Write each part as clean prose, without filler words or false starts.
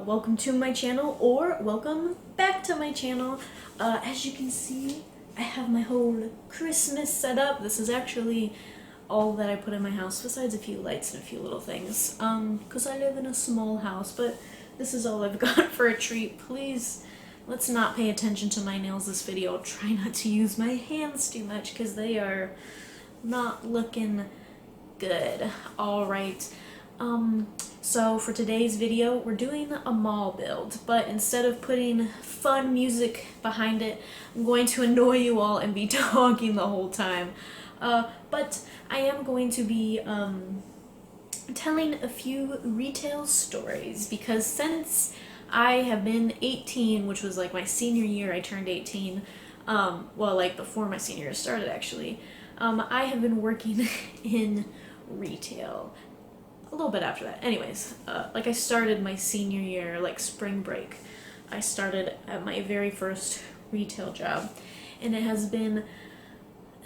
welcome to my channel, or welcome back to my channel. As you can see, I have my whole Christmas set up. This is actually all that I put in my house, besides a few lights and a few little things, because I live in a small house, but this is all I've got for a treat. Please, let's not pay attention to my nails this video. Try not to use my hands too much, because they are not looking good. Alright. So for today's video, we're doing a mall build, but instead of putting fun music behind it, I'm going to annoy you all and be talking the whole time. But I am going to be telling a few retail stories, because since I have been 18, which was like my senior year, I turned 18, well, like before my senior year started actually, I have been working in retail. A little bit after that. Anyways, like I started my senior year, like spring break. I started at my very first retail job, and it has been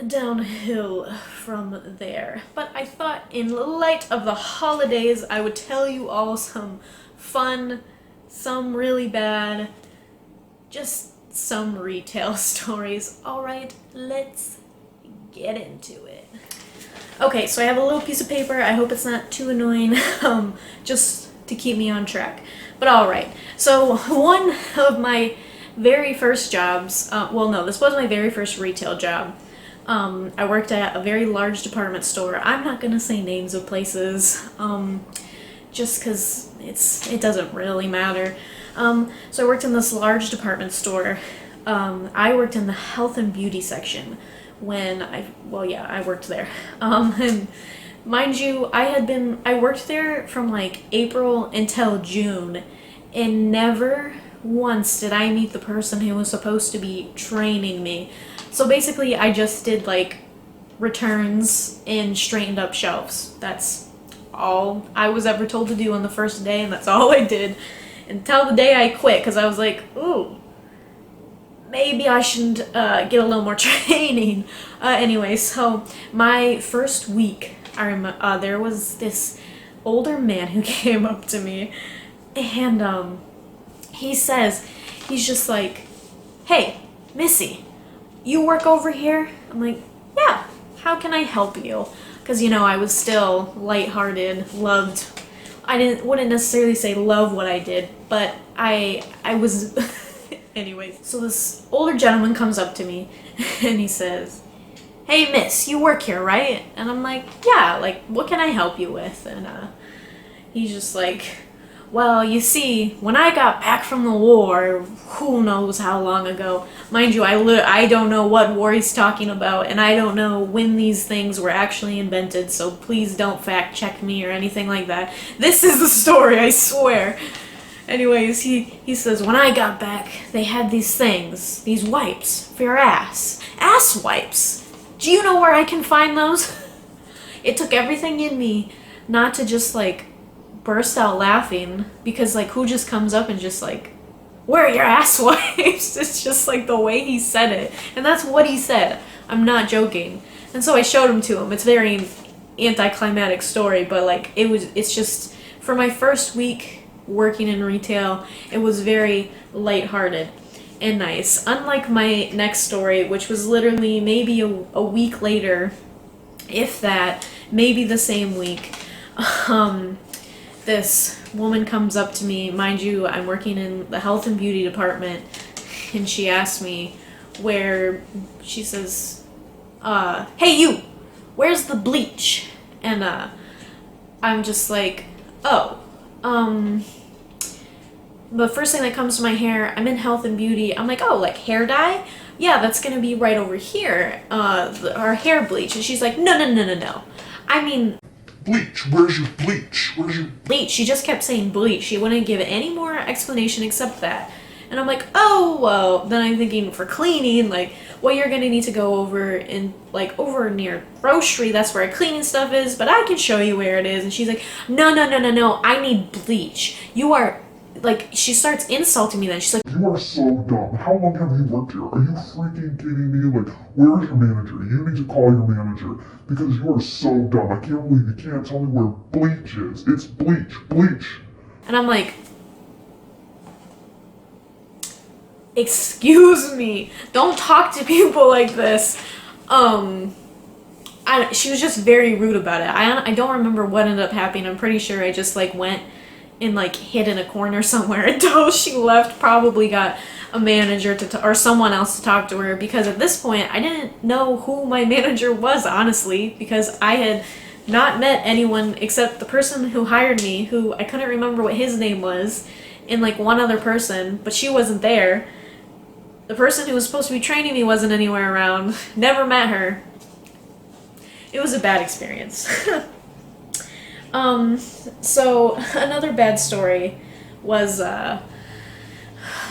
downhill from there. But I thought in light of the holidays, I would tell you all some fun, some really bad, just some retail stories. Alright, let's get into it. Okay, so I have a little piece of paper. I hope it's not too annoying, just to keep me on track. But alright, so one of my very first jobs, well no, this was my very first retail job. I worked at a very large department store. I'm not gonna say names of places, just because it doesn't really matter. So I worked in this large department store. I worked in the health and beauty section. I worked there. And mind you, I worked there from like April until June, and never once did I meet the person who was supposed to be training me. So basically I just did like returns and straightened up shelves. That's all I was ever told to do on the first day, and that's all I did until the day I quit, because I was like, ooh, maybe I should get a little more training. Anyway, so my first week, there was this older man who came up to me, and he's just like, "Hey, Missy, you work over here?" I'm like, "Yeah, how can I help you?" Because, you know, I was still lighthearted, wouldn't necessarily say love what I did, but I was... Anyways, so this older gentleman comes up to me and he says, "Hey miss, you work here, right?" And I'm like, "Yeah, like, what can I help you with?" And he's just like, "Well, you see, when I got back from the war, who knows how long ago, mind you, I don't know what war he's talking about, and I don't know when these things were actually invented, so please don't fact check me or anything like that. This is the story, I swear." Anyways, he says, "When I got back, they had these things, these wipes for your ass. Ass wipes. Do you know where I can find those?" It took everything in me not to just, like, burst out laughing, because, like, who just comes up and just, like, "Where are your ass wipes?" It's just, like, the way he said it. And that's what he said. I'm not joking. And so I showed him to him. It's a very anticlimactic story, but, like, it's just, for my first week working in retail, it was very lighthearted and nice. Unlike my next story, which was literally maybe a week later, if that, maybe the same week, this woman comes up to me. Mind you, I'm working in the health and beauty department, and she asked me she says, "Hey you, where's the bleach?" And I'm just like, "Oh, the first thing that comes to my hair, I'm in health and beauty." I'm like, "Oh, like hair dye? Yeah, that's gonna be right over here, our hair bleach." And she's like, "No. I mean, bleach. Where's your bleach? Bleach." She just kept saying bleach. She wouldn't give any more explanation except that. And I'm like, "Oh, well," then I'm thinking for cleaning, like, well, you're gonna need to go over over near grocery, that's where our cleaning stuff is, but I can show you where it is." And she's like, No, I need bleach. You are, like, she starts insulting me then. She's like, "You are so dumb. How long have you worked here? Are you freaking kidding me? Like, where's your manager? You need to call your manager, because you are so dumb. I can't believe you can't tell me where bleach is. It's bleach. And I'm like, excuse me, don't talk to people like this. She was just very rude about it. I don't remember what ended up happening. I'm pretty sure I just like went and like hid in a corner somewhere until she left. Probably got a manager or someone else to talk to her, because at this point I didn't know who my manager was, honestly, because I had not met anyone except the person who hired me, who I couldn't remember what his name was, and like one other person, but she wasn't there. The person who was supposed to be training me wasn't anywhere around. Never met her. It was a bad experience. So another bad story was,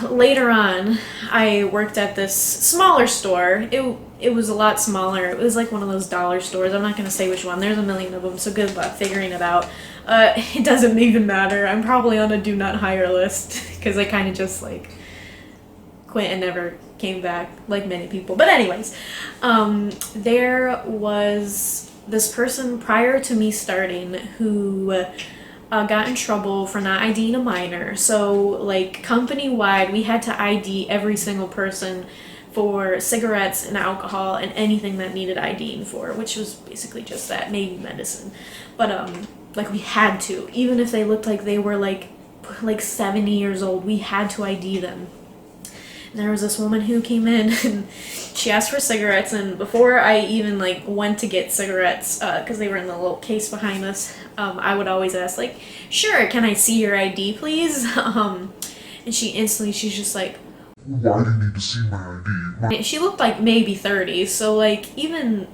later on, I worked at this smaller store. It was a lot smaller. It was like one of those dollar stores. I'm not going to say which one. There's a million of them, so good luck figuring it out. It doesn't even matter. I'm probably on a do not hire list, because I kind of just like quit and never came back, like many people. But anyways, there was this person prior to me starting who got in trouble for not IDing a minor. So like company-wide, we had to ID every single person for cigarettes and alcohol and anything that needed IDing for, which was basically just that, maybe medicine. But like we had to, even if they looked like they were like 70 years old, we had to ID them. And there was this woman who came in and she asked for cigarettes, and before I even like went to get cigarettes, because they were in the little case behind us, I would always ask like, sure, can I see your ID please? And she's just like, why do you need to see my ID? She looked like maybe 30, so like even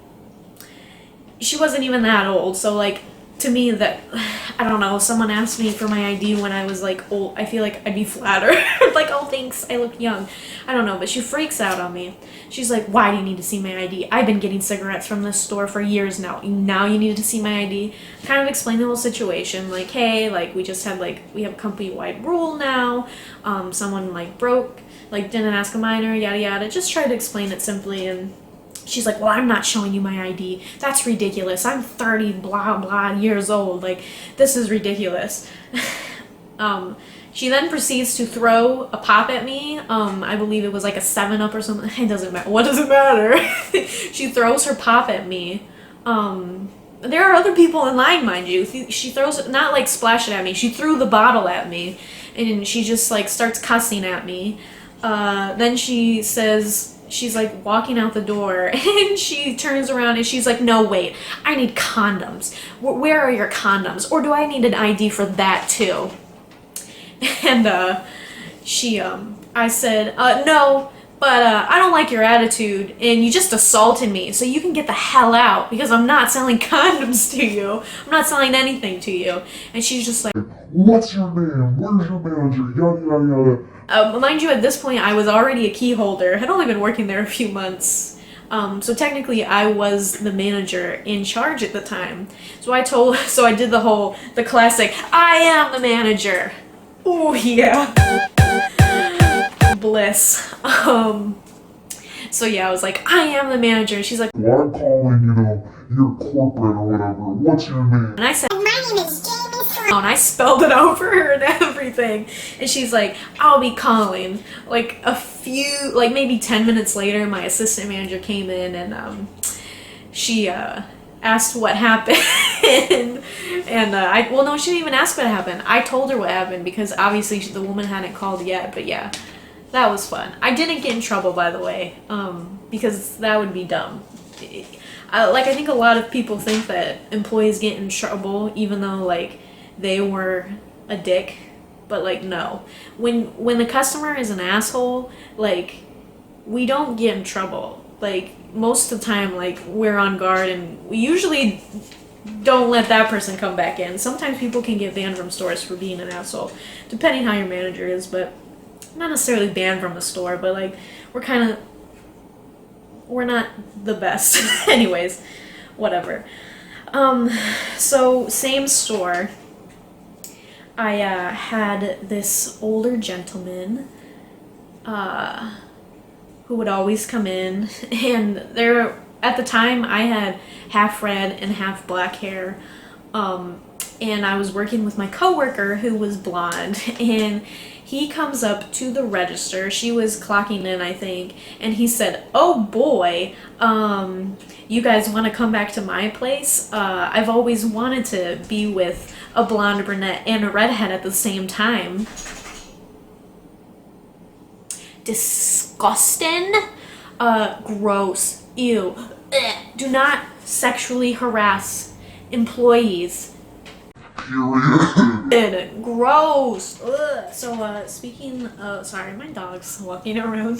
she wasn't even that old. So like to me, that, I don't know, someone asked me for my ID when I was like old, I feel like I'd be flattered. Like, oh thanks, I look young. I don't know, but she freaks out on me. She's like, why do you need to see my ID? I've been getting cigarettes from this store for years now. Now you need to see my ID? Kind of explain the whole situation, like, hey, like we just have like, we have a company-wide rule now. Someone like broke, like didn't ask a minor, yada yada. Just try to explain it simply. And she's like, well, I'm not showing you my ID. That's ridiculous. I'm 30 blah blah years old. Like, this is ridiculous. She then proceeds to throw a pop at me. I believe it was like a 7-Up or something. It doesn't matter. What does it matter? She throws her pop at me. There are other people in line, mind you. She throws, not like splash it at me. She threw the bottle at me. And she just like starts cussing at me. Then she says, she's like walking out the door, and she turns around and she's like, no, wait, I need condoms. Where are your condoms? Or do I need an ID for that too? And I said, no, but I don't like your attitude, and you just assaulted me, so you can get the hell out, because I'm not selling condoms to you. I'm not selling anything to you. And she's just like, what's your name? Where's your manager? Yada yada yada. Mind you, at this point, I was already a key holder. I had only been working there a few months. So technically, I was the manager in charge at the time. So I did the classic, I am the manager. Oh, yeah. Bliss. So yeah, I was like, I am the manager. And she's like, well, I'm calling, your corporate or whatever. What's your name? And I said, my name is Jamie. And I spelled it out for her and everything. And she's like, I'll be calling. Like maybe 10 minutes later, my assistant manager came in, and she asked what happened. And well, no, she didn't even ask what happened. I told her what happened, because obviously the woman hadn't called yet. But yeah, that was fun. I didn't get in trouble, by the way, because that would be dumb. I think a lot of people think that employees get in trouble even though like they were a dick, but like no. When the customer is an asshole, like we don't get in trouble. Like most of the time, like we're on guard, and we usually don't let that person come back in. Sometimes people can get banned from stores for being an asshole, depending how your manager is, but not necessarily banned from the store, but like we're not the best. Anyways, whatever. So same store. I had this older gentleman who would always come in, and at the time I had half red and half black hair. and I was working with my coworker who was blonde, and he comes up to the register. She was clocking in, I think, and he said, "Oh boy, you guys want to come back to my place? I've always wanted to be with a blonde brunette and a redhead at the same time." Disgusting. Gross. Ew. Ugh. Do not sexually harass employees. Period. Gross. Ugh. So, speaking of, sorry, my dog's walking around.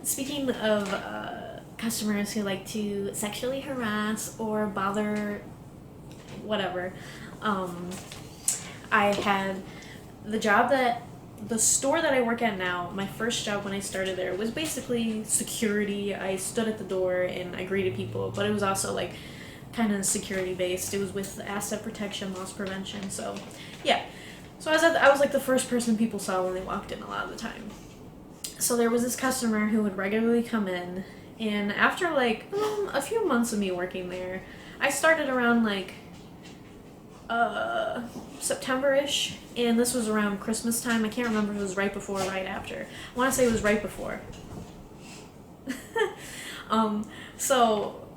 Speaking of customers who like to sexually harass or bother, whatever, I had the store that I work at now, my first job when I started there was basically security. I stood at the door and I greeted people, but it was also like kind of security based. It was with asset protection, loss prevention. So yeah, so I was like the first person people saw when they walked in a lot of the time. So there was this customer who would regularly come in, and after like a few months of me working there, I started around like September-ish, and this was around Christmas time. I can't remember if it was right before or right after. I want to say it was right before. So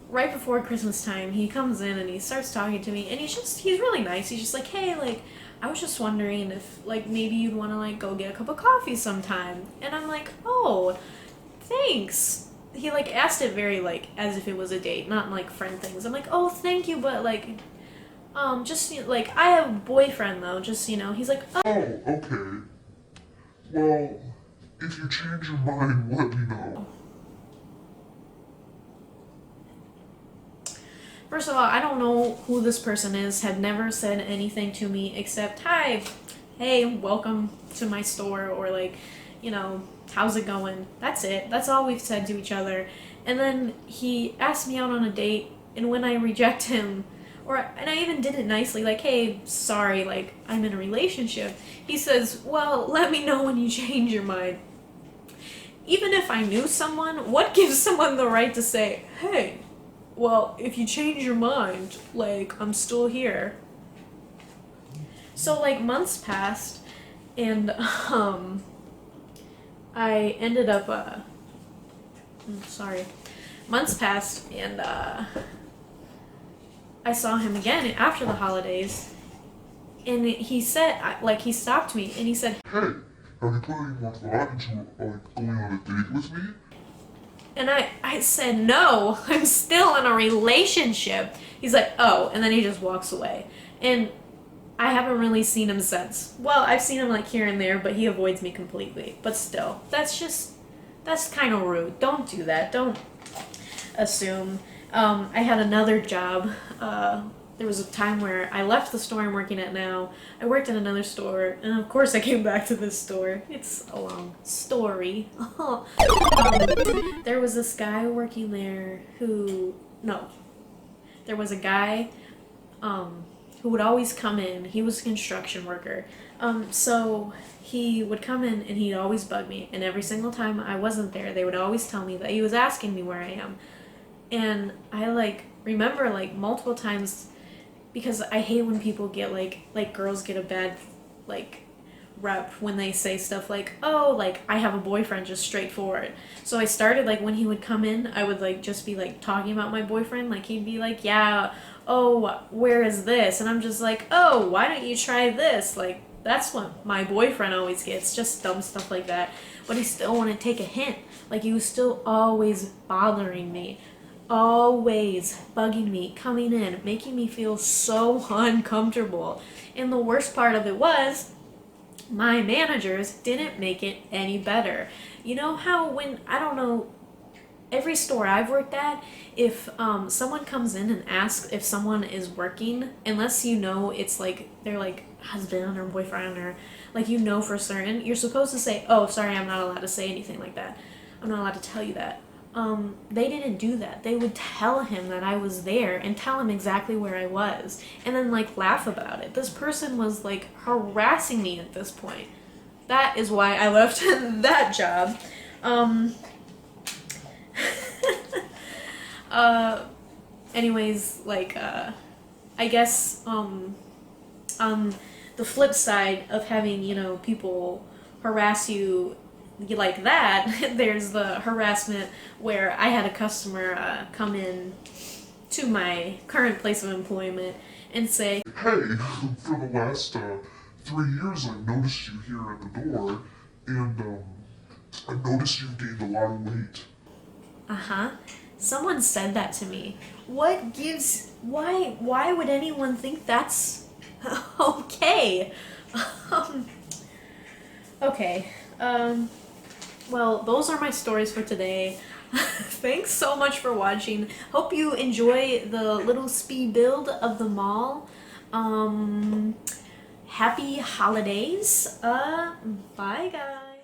right before Christmas time, he comes in and he starts talking to me, and he's really nice. He's just like, "Hey, like, I was just wondering if like maybe you'd want to like go get a cup of coffee sometime." And I'm like, "Oh, thanks." He like asked it very like as if it was a date, not like friend things. I'm like, "Oh, thank you, but like just, like, I have a boyfriend, though, just, he's like, "Oh." Oh, okay. Well, if you change your mind, let me know. First of all, I don't know who this person is, had never said anything to me except, "Hi, hey, welcome to my store," or like, "How's it going?" That's it. That's all we've said to each other. And then he asked me out on a date, and when I reject him, and I even did it nicely, like, "Hey, sorry, like, I'm in a relationship," he says, "Well, let me know when you change your mind." Even if I knew someone, what gives someone the right to say, "Hey, well, if you change your mind, like, I'm still here"? So, like, months passed, and, I ended up, months passed, and, I saw him again after the holidays, and he said, like, he stopped me, and he said, "Hey, have you put any more thought into, like, going on a date with me?" And I said, "No, I'm still in a relationship." He's like, "Oh," and then he just walks away. And I haven't really seen him since. Well, I've seen him, like, here and there, but he avoids me completely. But still, that's kind of rude. Don't do that. Don't assume. I had another job. There was a time where I left the store I'm working at now. I worked at another store, and of course I came back to this store. It's a long story. There was this guy working there there was a guy who would always come in. He was a construction worker. So he would come in and he'd always bug me, and every single time I wasn't there, they would always tell me that he was asking me where I am. And I like remember like multiple times, because I hate when people get like girls get a bad like rep when they say stuff like, "Oh, like, I have a boyfriend," just straightforward. So I started, like, when he would come in, I would like just be like talking about my boyfriend. Like, he'd be like, "Yeah, oh, where is this?" And I'm just like, "Oh, why don't you try this?" Like, that's what my boyfriend always gets, just dumb stuff like that. But he still wouldn't take a hint. Like, he was still always bothering me. Always bugging me, coming in, making me feel so uncomfortable. And the worst part of it was, my managers didn't make it any better. You know how I don't know, every store I've worked at, if someone comes in and asks if someone is working, unless you know it's like their like husband or boyfriend, or like for certain, you're supposed to say, "Oh, sorry, I'm not allowed to say anything like that. I'm not allowed to tell you that." They didn't do that. They would tell him that I was there and tell him exactly where I was, and then like laugh about it. This person was like harassing me at this point. That is why I left that job. Anyways, like, I guess on the flip side of having, you know, people harass you like that, there's the harassment where I had a customer come in to my current place of employment and say, Hey, for the last 3 years I've noticed you here at the door, and I've noticed you've gained a lot of weight. uh-huh, someone said that to me. What gives, why would anyone think that's okay? Um, okay, well, those are my stories for today. Thanks so much for watching. Hope you enjoy the little speed build of the mall. Happy holidays. Bye guys.